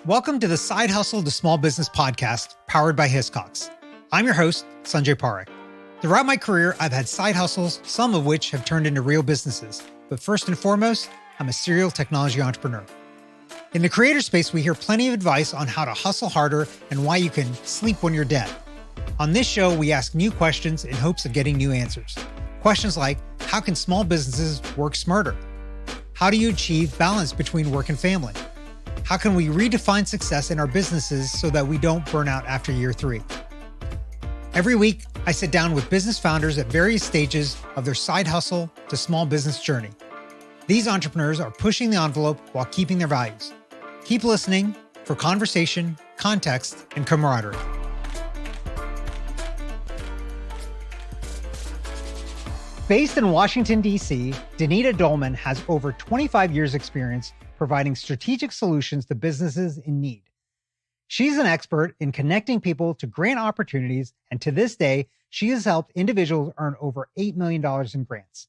Welcome to the Side Hustle to Small Business podcast powered by Hiscox. I'm your host, Sanjay Parekh. Throughout my career, I've had side hustles, some of which have turned into real businesses. But first and foremost, I'm a serial technology entrepreneur. In the creator space, we hear plenty of advice on how to hustle harder and why you can sleep when you're dead. On this show, we ask new questions in hopes of getting new answers. Questions like, how can small businesses work smarter? How do you achieve balance between work and family? How can we redefine success in our businesses so that we don't burn out after year 3? Every week, I sit down with business founders at various stages of their side hustle to small business journey. These entrepreneurs are pushing the envelope while keeping their values. Keep listening for conversation, context, and camaraderie. Based in Washington, D.C., Danita Doleman has over 25 years' experience providing strategic solutions to businesses in need. She's an expert in connecting people to grant opportunities, and to this day, she has helped individuals earn over $8 million in grants.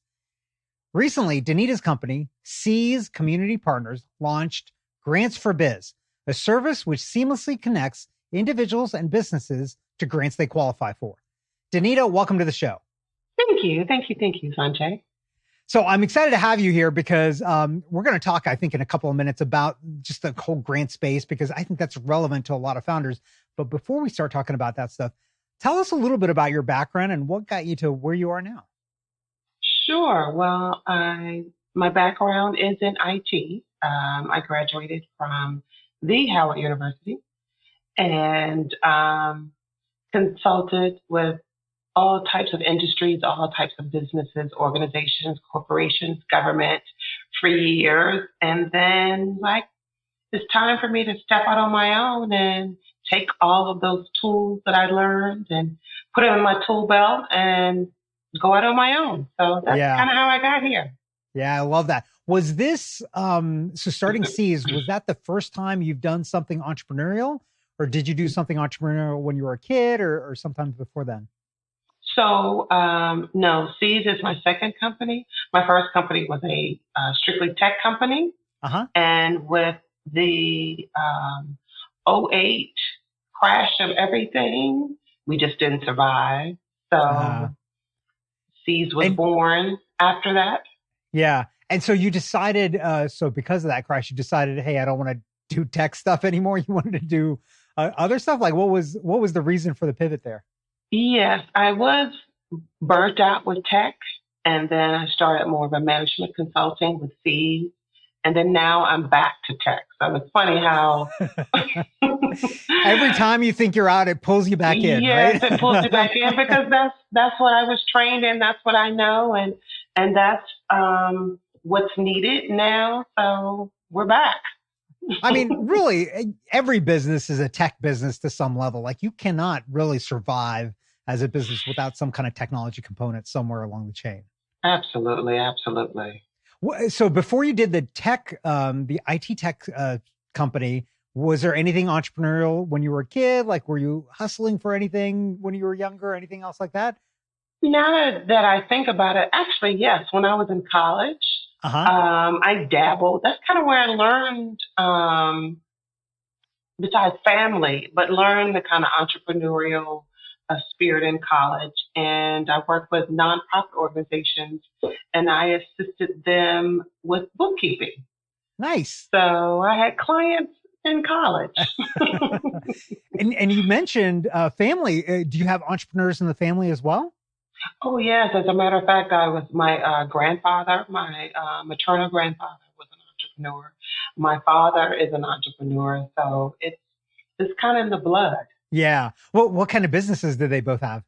Recently, Danita's company, C's Community Partners, launched Grants for Biz, a service which seamlessly connects individuals and businesses to grants they qualify for. Danita, welcome to the show. Thank you, Sanjay. So I'm excited to have you here because we're going to talk, I think, in a couple of minutes about just the whole grant space, because I think that's relevant to a lot of founders. But before we start talking about that stuff, tell us a little bit about your background and what got you to where you are now. Sure. Well, my background is in IT. I graduated from the Howard University and consulted with all types of industries, all types of businesses, organizations, corporations, government for years. And then it's time for me to step out on my own and take all of those tools that I learned and put them in my tool belt and go out on my own. So that's kind of how I got here. Yeah, I love that. Was this, so starting C's, was that the first time you've done something entrepreneurial, or did you do something entrepreneurial when you were a kid or sometimes before then? So, no, C's is my second company. My first company was a strictly tech company. And with the '08 crash of everything, we just didn't survive. So C's was born after that. Yeah. And so you decided, so because of that crash, you decided, hey, I don't want to do tech stuff anymore. You wanted to do other stuff. Like what was the reason for the pivot there? Yes, I was burnt out with tech, and then I started more of a management consulting with C's, and then now I'm back to tech. So it's funny how every time you think you're out, it pulls you back in. Yes, right? It pulls you back in because that's what I was trained in. That's what I know, and that's what's needed now. So we're back. I mean, really, every business is a tech business to some level. Like you cannot really survive as a business without some kind of technology component somewhere along the chain. Absolutely. So before you did the tech, the IT tech company, was there anything entrepreneurial when you were a kid? Like, were you hustling for anything when you were younger? Anything else like that? Now that I think about it, actually, yes. When I was in college, I dabbled. That's kind of where I learned, besides family, but learned the kind of entrepreneurial spirit in college. And I worked with nonprofit organizations, and I assisted them with bookkeeping. Nice. So I had clients in college. And you mentioned family. Do you have entrepreneurs in the family as well? Oh, yes. As a matter of fact, my grandfather, my maternal grandfather was an entrepreneur. My father is an entrepreneur. So it's kind of in the blood. Yeah. What kind of businesses did they both have?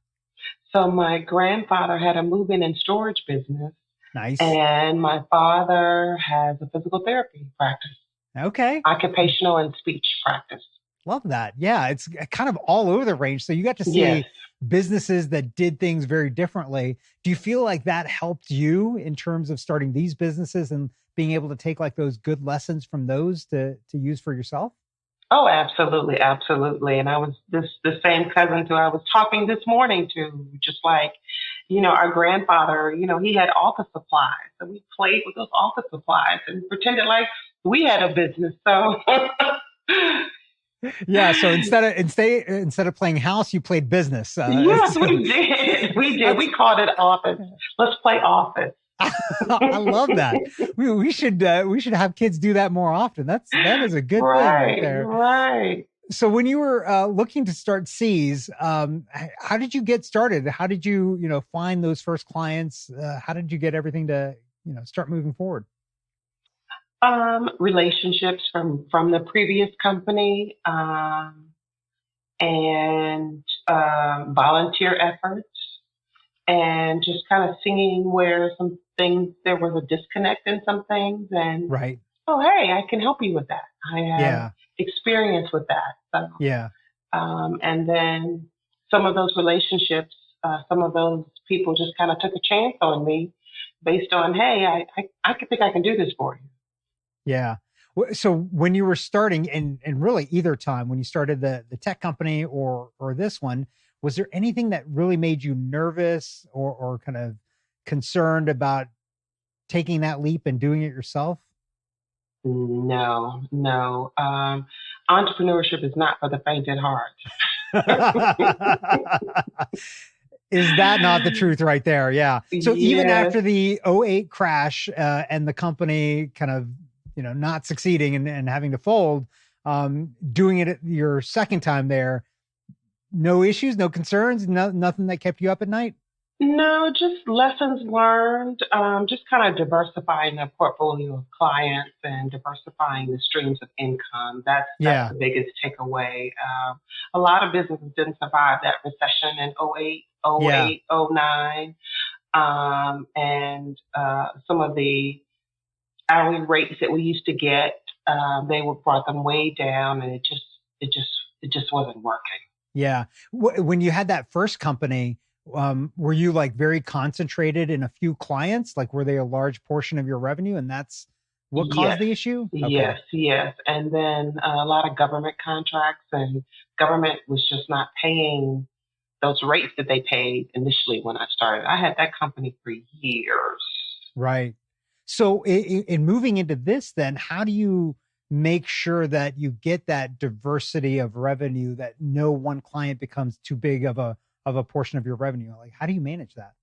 So my grandfather had a moving and storage business. Nice. And my father has a physical therapy practice. Okay. Occupational and speech practice. Love that. Yeah. It's kind of all over the range. So you got to see businesses that did things very differently. Do you feel like that helped you in terms of starting these businesses and being able to take like those good lessons from those to use for yourself? Oh, absolutely. Absolutely. And I was the same cousin who I was talking this morning to, just like, our grandfather, he had office supplies. So we played with those office supplies and pretended like we had a business. So Yeah. So instead of playing house, you played business. Yes, So we did. We did. that's We called it office. Let's play office. I love that. We should have kids do that more often. That is a good thing right Right, there. right. So when you were looking to start C's, how did you get started? How did you find those first clients? How did you get everything to start moving forward? Relationships from the previous company, and volunteer efforts, and just kind of seeing where some things there was a disconnect in some things, and Right. oh hey, I can help you with that. I have Yeah. experience with that. So, Yeah. and then some of those relationships, some of those people just kind of took a chance on me based on, hey, I could think I can do this for you. Yeah. So when you were starting, and really either time when you started the tech company or this one, was there anything that really made you nervous or kind of concerned about taking that leap and doing it yourself? No, no. Entrepreneurship is not for the faint at heart. Is that not the truth right there? Yeah. So even Yes. after the '08 crash and the company kind of, not succeeding and having to fold, doing it your second time there, no issues, no concerns, nothing that kept you up at night? No, just lessons learned, just kind of diversifying the portfolio of clients and diversifying the streams of income. That's Yeah. the biggest takeaway. A lot of businesses didn't survive that recession in '08, Yeah. '08, '09, and some of the hourly rates that we used to get, they were brought them way down, and it just it just wasn't working. Yeah. When you had that first company, were you like very concentrated in a few clients? Like, were they a large portion of your revenue? And that's what caused Yes, the issue? Okay. yes, yes. And then a lot of government contracts, and government was just not paying those rates that they paid initially when I started. I had that company for years. Right. So in moving into this, then how do you make sure that you get that diversity of revenue, that no one client becomes too big of a portion of your revenue? Like, how do you manage that?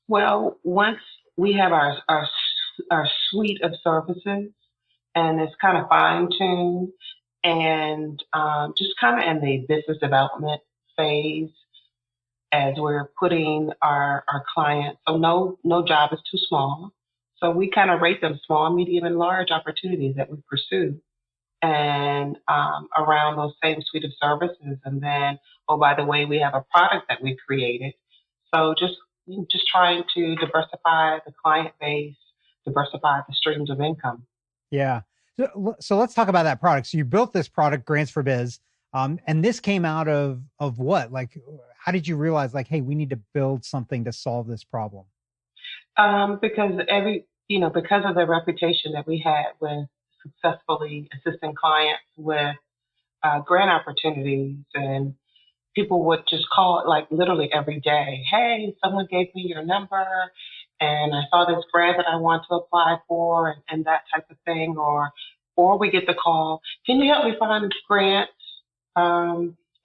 Well, once we have our suite of services, and it's kind of fine tuned, and just kind of in the business development phase as we're putting our clients. So no job is too small. So we kind of rate them small, medium, and large opportunities that we pursue, and around those same suite of services. And then, oh, by the way, we have a product that we created. So just trying to diversify the client base, diversify the streams of income. Yeah. So let's talk about that product. So you built this product, Grants for Biz, and this came out of what? Like, how did you realize, like, hey, we need to build something to solve this problem? Because because of the reputation that we had with successfully assisting clients with grant opportunities, and people would just call it like literally every day. Hey, someone gave me your number, and I saw this grant that I want to apply for, and that type of thing. Or we get the call, can you help me find this grant?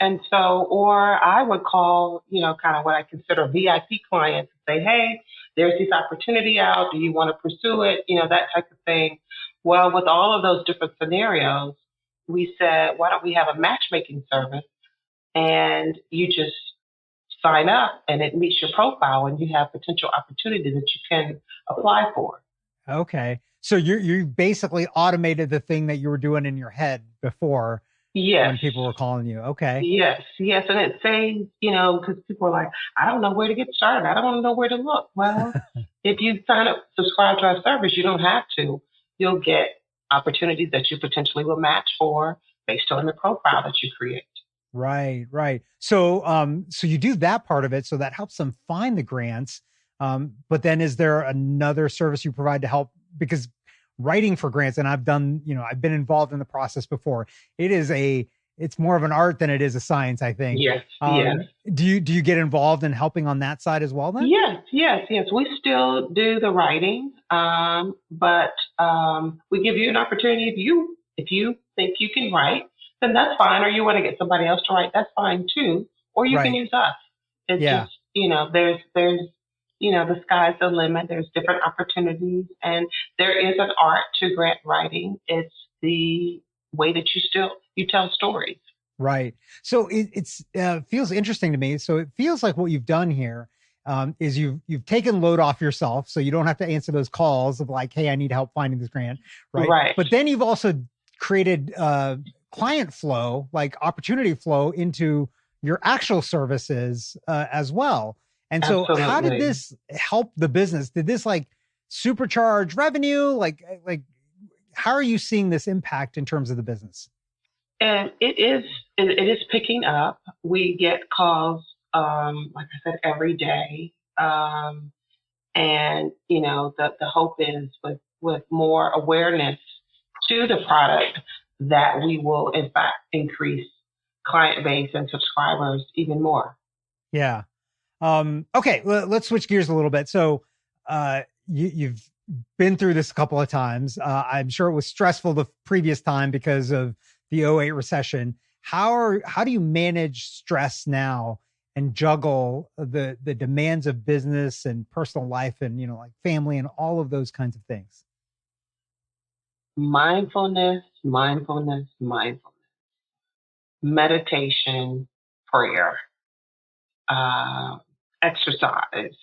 And so, or I would call, kind of what I consider VIP clients, and say, hey, there's this opportunity out. Do you want to pursue it? That type of thing. Well, with all of those different scenarios, we said, why don't we have a matchmaking service, and you just sign up and it meets your profile, and you have potential opportunities that you can apply for. Okay. So you basically automated the thing that you were doing in your head before Yes. when people were calling you. Okay. Yes, yes, and it says, because people are like, I don't know where to get started. I don't want to know where to look. Well, if you sign up, subscribe to our service, you don't have to. You'll get opportunities that you potentially will match for based on the profile that you create. Right, right. So you do that part of it, so that helps them find the grants. But then is there another service you provide to help? Because writing for grants, and I've been involved in the process before. It's more of an art than it is a science, I think. Yes, yes. Do you get involved in helping on that side as well then? Yes, yes, yes. We still do the writing, but we give you an opportunity if you think you can write. then that's fine. Or you want to get somebody else to write, that's fine too. Or you can Right. use us. It's Yeah. just, there's, the sky's the limit. There's different opportunities, and there is an art to grant writing. It's the way that you tell stories. Right. So it's feels interesting to me. So it feels like what you've done here is you've taken load off yourself, so you don't have to answer those calls of like, "Hey, I need help finding this grant," right? Right. But then you've also created client flow, like opportunity flow into your actual services as well. And so, how did Absolutely. this help the business? Did this like supercharge revenue? Like, how are you seeing this impact in terms of the business? And it is picking up. We get calls, like I said, every day. And the hope is with more awareness to the product that we will in fact increase client base and subscribers even more. Yeah. Okay, let's switch gears a little bit. So, you've been through this a couple of times. I'm sure it was stressful the previous time because of the '08 recession. How do you manage stress now and juggle the demands of business and personal life and like family and all of those kinds of things? Mindfulness, mindfulness, mindfulness, meditation, prayer, uh, exercise,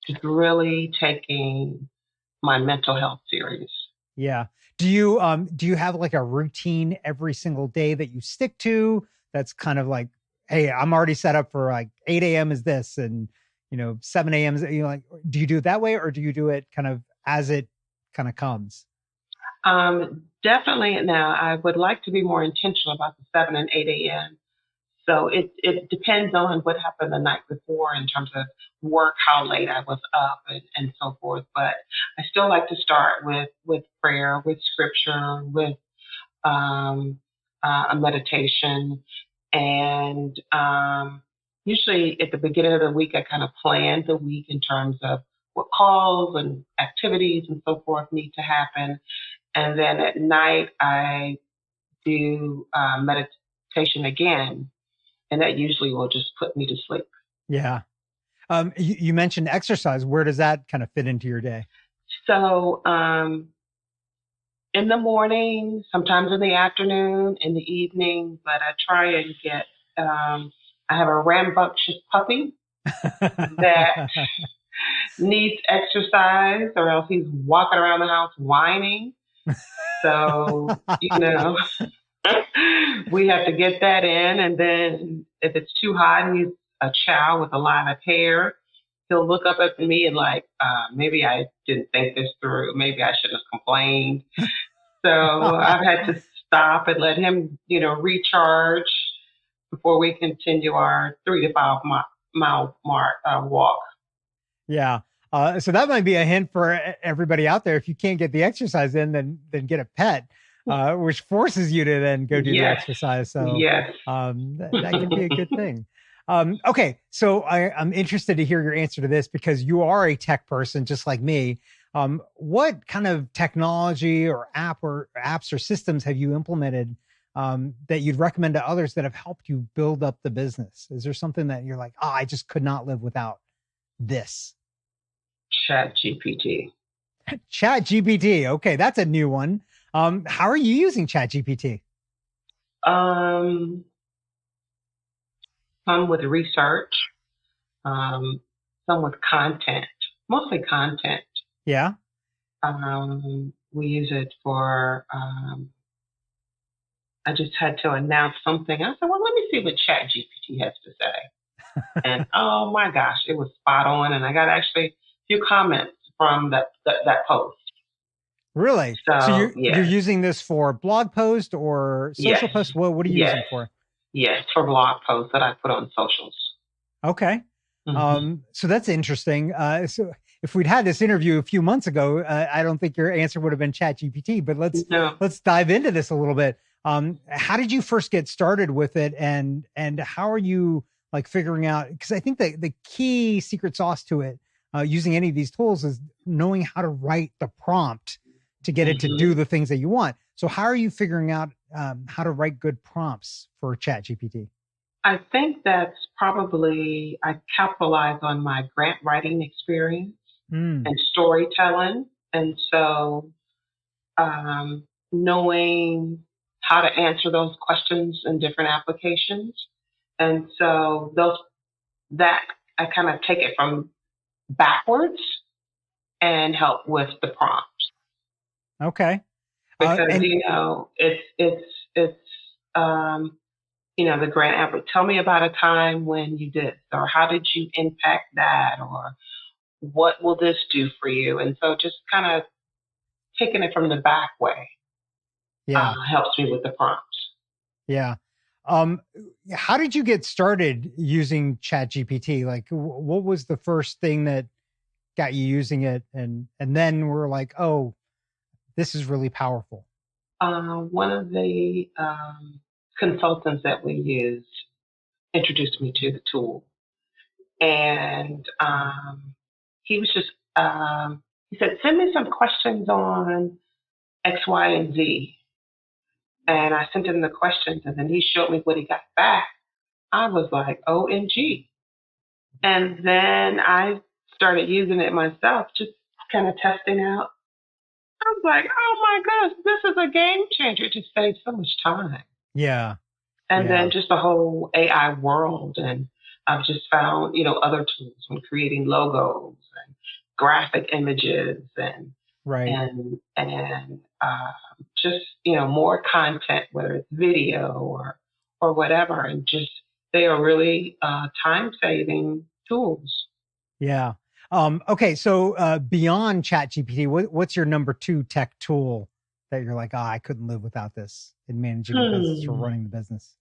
just really taking my mental health serious. Yeah. Do you have like a routine every single day that you stick to that's kind of like, hey, I'm already set up for like 8 a.m. is this and 7 a.m. is like, do you do it that way or do you do it kind of as it kind of comes? Definitely now I would like to be more intentional about the 7 and 8 a.m. So it depends on what happened the night before in terms of work, how late I was up, and so forth. But I still like to start with prayer, with scripture, with um, a meditation, and usually at the beginning of the week, I kind of plan the week in terms of what calls and activities and so forth need to happen. And then at night, I do meditation again, and that usually will just put me to sleep. Yeah. You mentioned exercise. Where does that kind of fit into your day? So in the morning, sometimes in the afternoon, in the evening, but I try and get. I have a rambunctious puppy that needs exercise, or else he's walking around the house whining. So we have to get that in, and then if it's too hot and he's a child with a lot of hair, he'll look up at me and like, maybe I didn't think this through. Maybe I should have complained. So I've had to stop and let him, recharge before we continue our 3 to 5 mile mark walk. Yeah. So that might be a hint for everybody out there. If you can't get the exercise in, then get a pet, which forces you to then go do the exercise. So yes. That can be a good thing. Okay. So I'm interested to hear your answer to this because you are a tech person just like me. What kind of technology or apps or systems have you implemented that you'd recommend to others that have helped you build up the business? Is there something that you're like, I just could not live without this? Chat GPT. Chat GPT. Okay, that's a new one. How are you using Chat GPT? Some with research, some with content, mostly content. Yeah. We use it for. I just had to announce something. I said, "Well, let me see what Chat GPT has to say." And oh my gosh, it was spot on, and I got actually a few comments from that post. Really? So you're using this for blog post or social post? What are you using for? Yes, for blog posts that I put on socials. Okay. So that's interesting. So if we'd had this interview a few months ago, I don't think your answer would have been Chat GPT, but let's dive into this a little bit. How did you first get started with it and how are you like figuring out, because I think that the key secret sauce to it, using any of these tools is knowing how to write the prompt to get it to do the things that you want. So how are you figuring out how to write good prompts for ChatGPT? I think that's probably, I capitalize on my grant writing experience Mm, and storytelling. And so, knowing how to answer those questions in different applications. And so that I kind of take it from backwards and help with the prompts okay. because, And it's, um, the grant app would tell me about a time when you did, or how did you impact that, or what will this do for you? And so just kind of taking it from the back way yeah, helps me with the prompts. yeah. Um, how did you get started using ChatGPT? Like, what was the first thing that got you using it, and then we're like, oh, this is really powerful. One of the consultants that we used introduced me to the tool, and he was just he said, "Send me some questions on X, Y, and Z." And I sent him the questions, and then he showed me what he got back. I was like, OMG. And then I started using it myself, just kind of testing out. I was like, oh my gosh, this is a game changer. It just saves so much time. Yeah, And then yeah, just the whole AI world. And I've just found, other tools when creating logos and graphic images right. and just more content, whether it's video or whatever, and just they are really time saving tools. Yeah. Okay. So beyond ChatGPT, what's your number two tech tool that you're like, I couldn't live without this in managing the business or Hmm. running the business?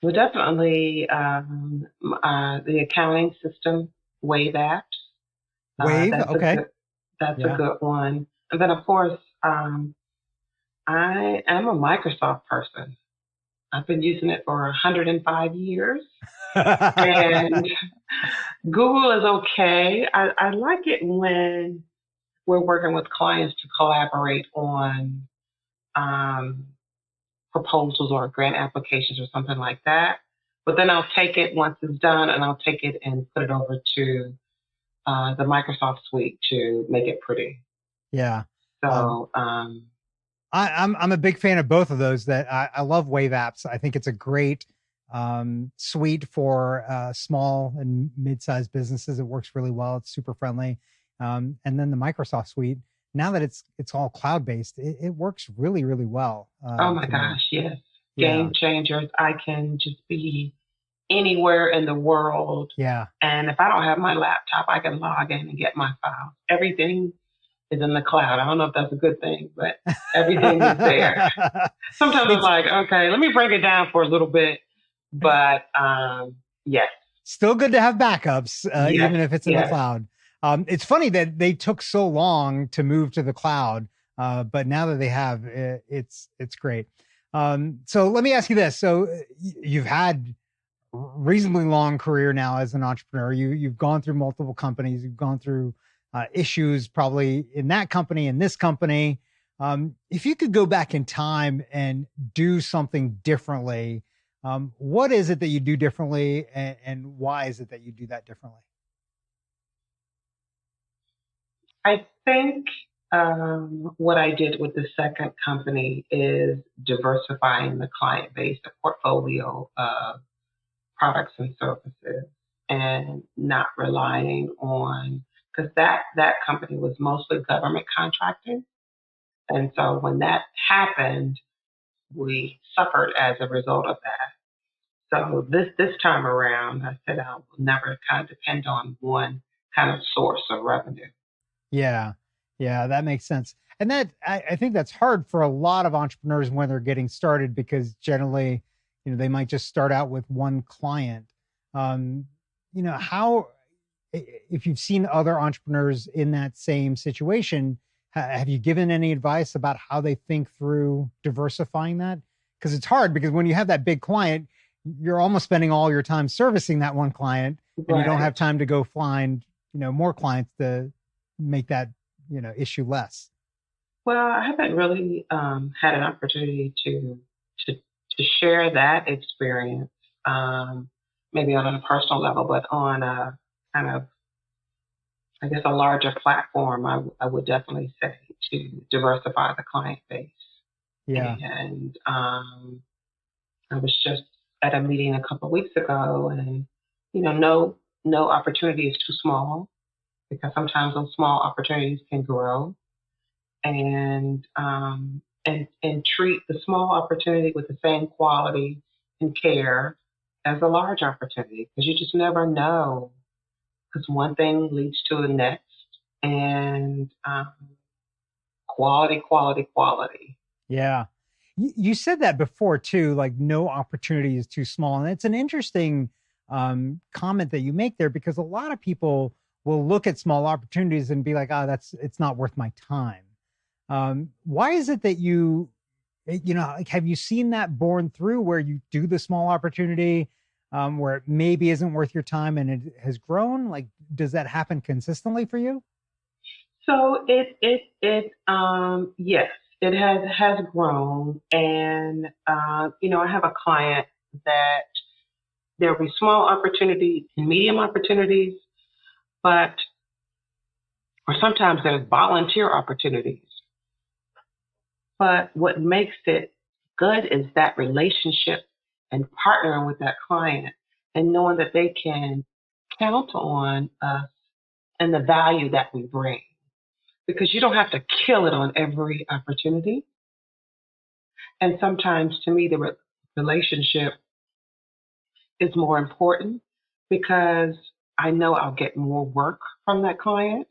Well, definitely the accounting system, Wave apps. Wave. That's a Okay. good. That's a Yeah. good one. And then, of course, I am a Microsoft person. I've been using it for 105 years. And Google is okay. I like it when we're working with clients to collaborate on um, proposals or grant applications or something like that. But then I'll take it once it's done and I'll take it and put it over to the Microsoft suite to make it pretty. Yeah. Um, So, I'm a big fan of both of those. That I love Wave apps. I think it's a great suite for small and mid-sized businesses. It works really well. It's super friendly. And then the Microsoft suite. Now that it's all cloud based, it works really really well oh my to me. gosh, yes. Yeah, Game changers. I can just be anywhere in the world. yeah. And if I don't have my laptop, I can log in and get my files. Everything is in the cloud. I don't know if that's a good thing, but everything is there. Sometimes I'm It's like, okay, let me break it down for a little bit. But yes, still good to have backups, yes, even if it's in the yes. cloud. It's funny that they took so long to move to the cloud, but now that they have, it's great. So let me ask you this: so you've had reasonably long career now as an entrepreneur. You've gone through multiple companies. You've gone through issues probably in that company, in this company. If you could go back in time and do something differently, what is it that you do differently, and why is it that you do that differently? I think what I did with the second company is diversifying the client base, the portfolio of products and services, and not relying on because that company was mostly government contracting, and so when that happened, we suffered as a result of that. So this time around, I said I will never kind of depend on one kind of source of revenue. Yeah, yeah, that makes sense. And that I think that's hard for a lot of entrepreneurs when they're getting started because generally, they might just start out with one client. Um, how if you've seen other entrepreneurs in that same situation, have you given any advice about how they think through diversifying that? Because it's hard because when you have that big client, you're almost spending all your time servicing that one client, and you don't Right. have time to go find more clients to make that issue less. Well, I haven't really had an opportunity to to share that experience, um, maybe on a personal level, but on a kind of, I guess, a larger platform. I would definitely say to diversify the client base. Yeah. And I was just at a meeting a couple of weeks ago, and no opportunity is too small because sometimes those small opportunities can grow, and treat the small opportunity with the same quality and care as a large opportunity because you just never know because one thing leads to the next, and quality, quality, quality. Yeah. You said that before too, like no opportunity is too small. And it's an interesting comment that you make there because a lot of people will look at small opportunities and be like, oh, it's not worth my time. Why is it that like, have you seen that born through where you do the small opportunity where it maybe isn't worth your time and it has grown? Like, does that happen consistently for you? So yes, it has grown, and I have a client that there will be small opportunities and medium opportunities, but or sometimes there's volunteer opportunities. But what makes it good is that relationship and partnering with that client and knowing that they can count on us and the value that we bring. Because you don't have to kill it on every opportunity. And sometimes to me, the relationship is more important because I know I'll get more work from that client.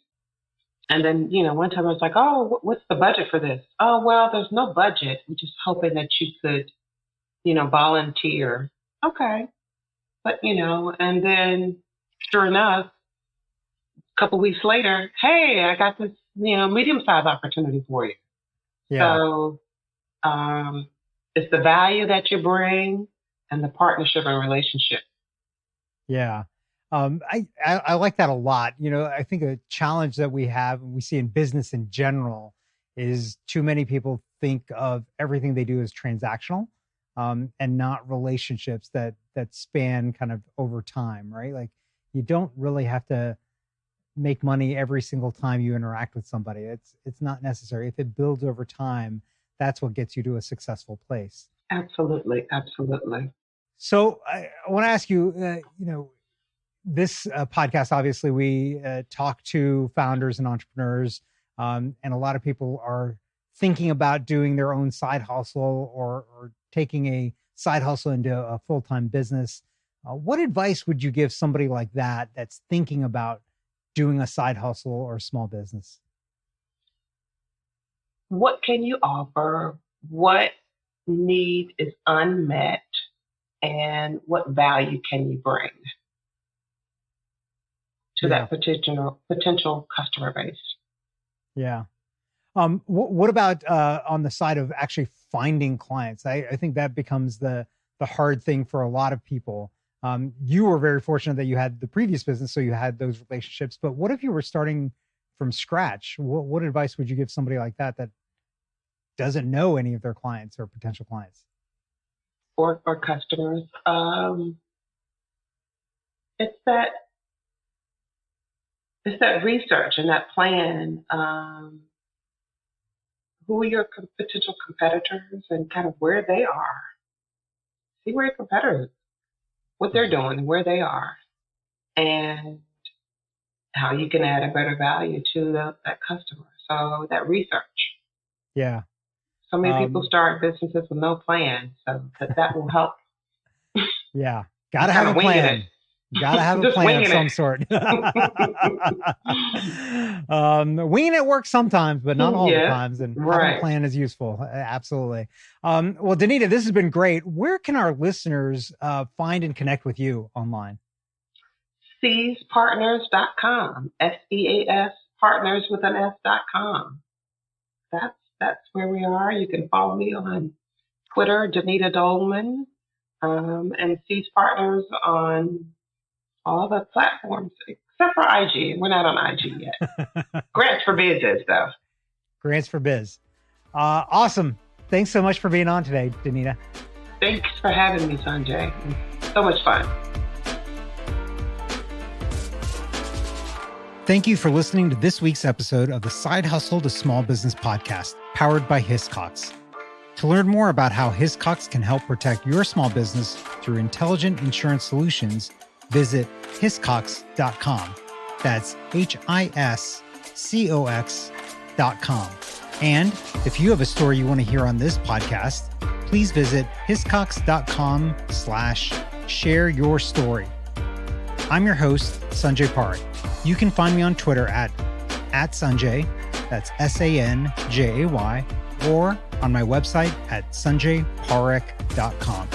And then, one time I was like, oh, what's the budget for this? Oh, well, there's no budget. I'm just hoping that you could, volunteer. Okay. But, and then sure enough, a couple weeks later, hey, I got this, medium sized opportunity for you. Yeah. So um, it's the value that you bring and the partnership and relationship. Yeah. I like that a lot. I think a challenge that we have and we see in business in general is too many people think of everything they do as transactional, and not relationships that span kind of over time, right? Like you don't really have to make money every single time you interact with somebody. It's not necessary. If it builds over time, that's what gets you to a successful place. Absolutely. Absolutely. So I want to ask you, this podcast, obviously, we talk to founders and entrepreneurs, and a lot of people are thinking about doing their own side hustle or taking a side hustle into a full-time business. What advice would you give somebody like that that's thinking about doing a side hustle or a small business? What can you offer? What need is unmet? And what value can you bring to Yeah, that potential customer base? yeah. What about on the side of actually finding clients? I think that becomes the hard thing for a lot of people. You were very fortunate that you had the previous business, so you had those relationships. But what if you were starting from scratch? What advice would you give somebody like that doesn't know any of their clients or potential clients? Or customers. It's that it's that research and that plan. Who are your potential competitors and kind of where they are? See where your competitors, what they're Yeah, doing, where they are, and how you can add a better value to that customer. So that research. yeah, So many people um, start businesses with no plan, so that will help. yeah. Got to Just have kind a of winging it, plan. Got to have a just plan of winging some it. sort. Winging it works sometimes, but not all the Yes, times. And having a right. plan is useful. Absolutely. Well, Danita, this has been great. Where can our listeners find and connect with you online? Seaspartners.com. SEAS partners with an S.com. That's where we are. You can follow me on Twitter, Danita Doleman, and Seas Partners on all the platforms except for IG. We're not on IG yet. Grants for business, though. Grants for Biz. Awesome. Thanks so much for being on today, Danita. Thanks for having me, Sanjay. So much fun. Thank you for listening to this week's episode of the Side Hustle to Small Business podcast, powered by Hiscox. To learn more about how Hiscox can help protect your small business through intelligent insurance solutions, visit hiscox.com. That's HISCOX.com. And if you have a story you want to hear on this podcast, please visit hiscox.com/share your story. I'm your host, Sanjay Parekh. You can find me on Twitter at Sanjay, that's SANJAY, or on my website at sanjayparekh.com.